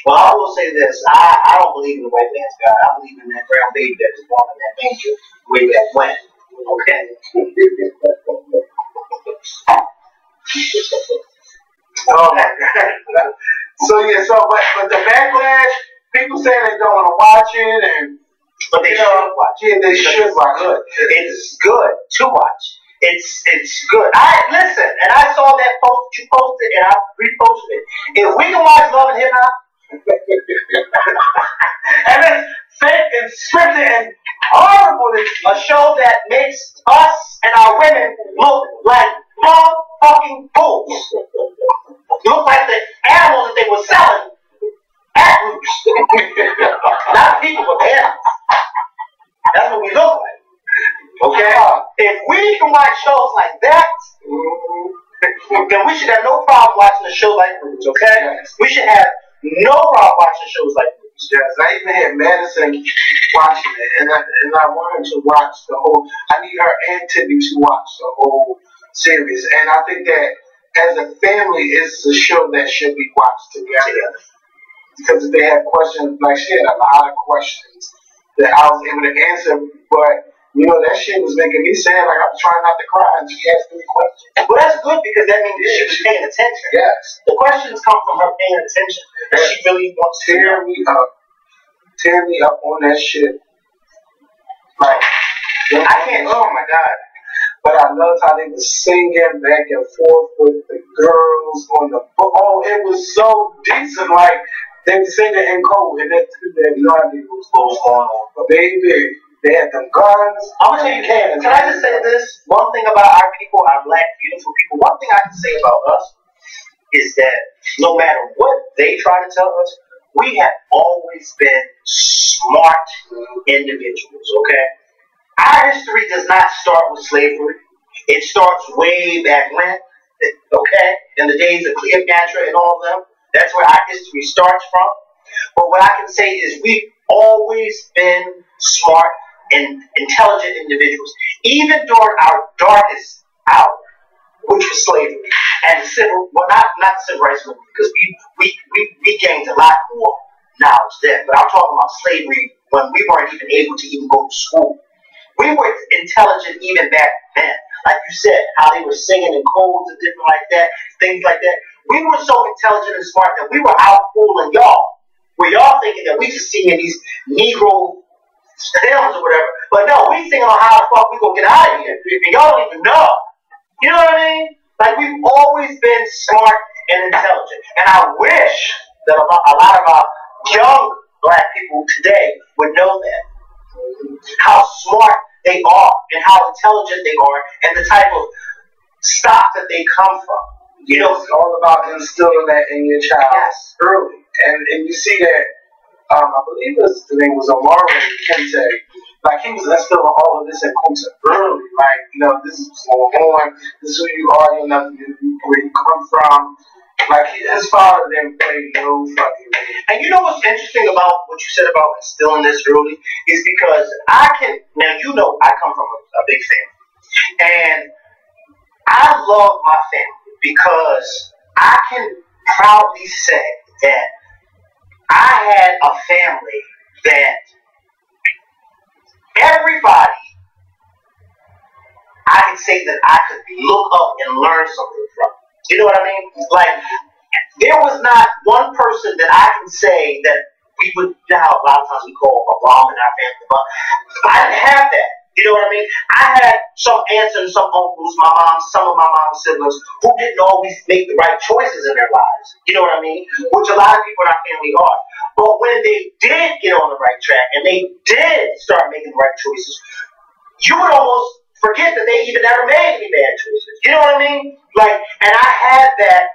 C: Well, I will say this: I don't believe in the white man's God. I believe in that brown baby that was born in that manger way back when. Okay.
B: Oh my God. But the backlash, people say they don't want to watch it,
C: but they should watch it.
B: Yeah, they should watch it.
C: It's good to watch. It's good. I listen, and I saw that post that you posted, and I reposted it. If we can watch Love and Hip Hop, and it's fake and scripted and horrible, a show that makes us and our women look like fucking fools. Look like the animals that they were selling at Roots. Not people, but animals. That's what we look like. Okay? If we can watch shows like that, then we should have no problem watching a show like Roots, okay? Yes. We should have no problem watching shows like Roots.
B: Yes, I even had Madison watching it, and I want her to watch the whole. I need her and Tippy to watch the whole series, and I think that as a family, it's a show that should be watched together. Because if they have questions, like she had a lot of questions that I was able to answer, but that shit was making me sad. Like I was trying not to cry, and she asked me questions.
C: Well, that's good because that means she was paying attention.
B: Yes,
C: the questions come from her paying attention, and she really wants to
B: tear me up on that shit. Like
C: I can't. Oh my God.
B: But I loved how they were singing back and forth with the girls on the book. Oh, it was so decent. Like, they were singing in code, and that yard was going on. But baby, they had them guns.
C: I'm going to tell you, can I just say this? One thing about our people, our black, beautiful people, one thing I can say about us is that no matter what they try to tell us, we have always been smart individuals, okay? Our history does not start with slavery. It starts way back when, okay? In the days of Cleopatra and all of them. That's where our history starts from. But what I can say is we've always been smart and intelligent individuals. Even during our darkest hour, which was slavery. And not the civil rights movement, because we gained a lot more knowledge then. But I'm talking about slavery when we weren't even able to even go to school. We were intelligent even back then. Like you said, how they were singing in codes and different like that, things like that. We were so intelligent and smart that we were out fooling y'all. Where y'all thinking that we just singing these Negro hymns or whatever. But no, we singing on how the fuck we gonna get out of here. And y'all don't even know. You know what I mean? Like, we've always been smart and intelligent. And I wish that a lot of our young black people today would know that. How smart they are and how intelligent they are and the type of stock that they come from.
B: You know, it's all about instilling that in your child early. And you see that, I believe the name was Omar Kente. Like, he was instilling all of this in Kunta early. Like, you know, this is what's going on. This is who you are. You know where you come from. Like, his father didn't play no fucking game.
C: And you know what's interesting about what you said about instilling this early is because now you know I come from a big family. And I love my family because I can proudly say that I had a family that everybody, I can say that I could look up and learn something from. You know what I mean? Like, there was not one person that I can say that we would, you know how a lot of times we call a bomb in our family, but I didn't have that. You know what I mean? I had some aunts and some uncles, some of my mom's siblings, who didn't always make the right choices in their lives. You know what I mean? Which a lot of people in our family are. But when they did get on the right track and they did start making the right choices, you would almost forget that they even ever made any bad choices. You know what I mean? Like, and I had that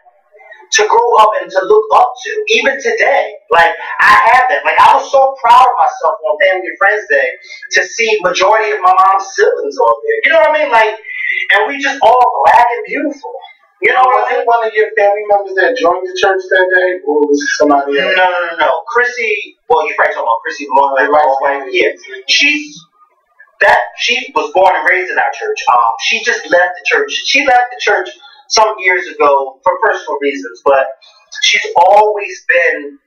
C: to grow up and to look up to, even today. Like, I have that. Like, I was so proud of myself on Family and Friends Day to see majority of my mom's siblings on there. You know what I mean? Like, and we just all black and beautiful. You know what I mean?
B: One of your family members that joined the church that day, or was it somebody else?
C: No. Chrissy, well, you're probably talking about Chrissy Malone. Yeah. She was born and raised in our church. She just left the church. She left the church some years ago for personal reasons, but she's always been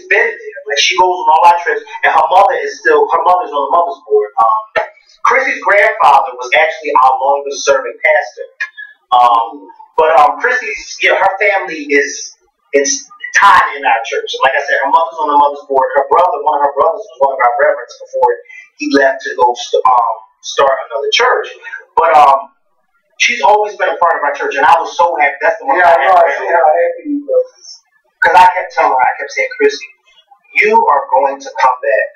C: there. Like, she goes on all our trips, and her mother's on the mother's board. Chrissy's grandfather was actually our longest serving pastor. But Chrissy's, her family is tied in our church. Like I said, her mother's on the mother's board. One of her brothers was one of our reverends before he left to go start another church. But she's always been a part of our church, and I was so happy. That's the one.
B: Yeah, I know. I see how happy you were.
C: Because I kept telling her, I kept saying, Chrissy, you are going to come back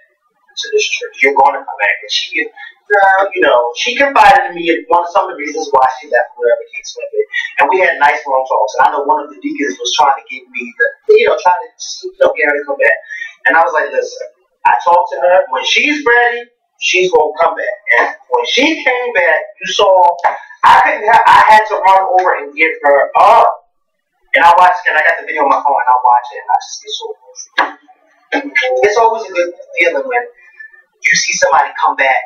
C: to this church. You're going to come back. And she confided in me some of the reasons why she left, whatever the case may be. And we had nice long talks. And I know one of the deacons was trying to get me trying to get her to come back. And I was like, listen, I talked to her. When she's ready, she's going to come back. And when she came back, you saw, I had to run over and give her up. And I got the video on my phone, and I watch it, and I just get so emotional. It's always a good feeling when you see somebody come back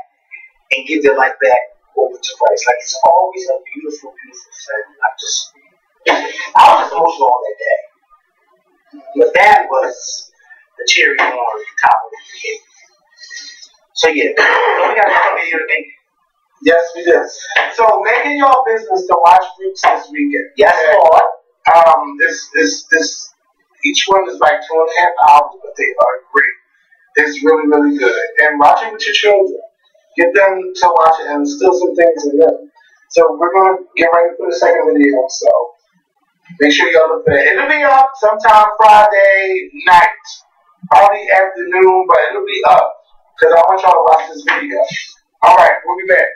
C: and give their life back over to Christ. Like, it's always a beautiful, beautiful thing. I was just emotional on that day. But that was the cherry on top of the cake. So yeah, we got another video to make.
B: Yes, we did. So, making your business to watch Freaks this weekend.
C: Yes, Lord.
B: Each one is like 2.5 hours, but they are great. It's really, really good. And watch it with your children. Get them to watch it and instill some things in them. So we're going to get ready for the second video. So make sure y'all look for it. It'll be up sometime Friday night. Probably afternoon, but it'll be up. Because I want y'all to watch this video. Alright, we'll be back.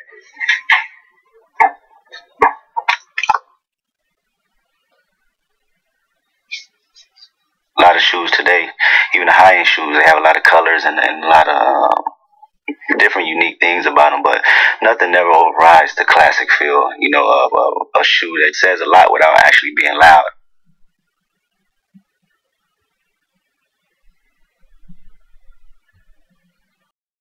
A: A lot of shoes today, even the high-end shoes, they have a lot of colors and a lot of different unique things about them, but nothing never overrides the classic feel, of a shoe that says a lot without actually being loud.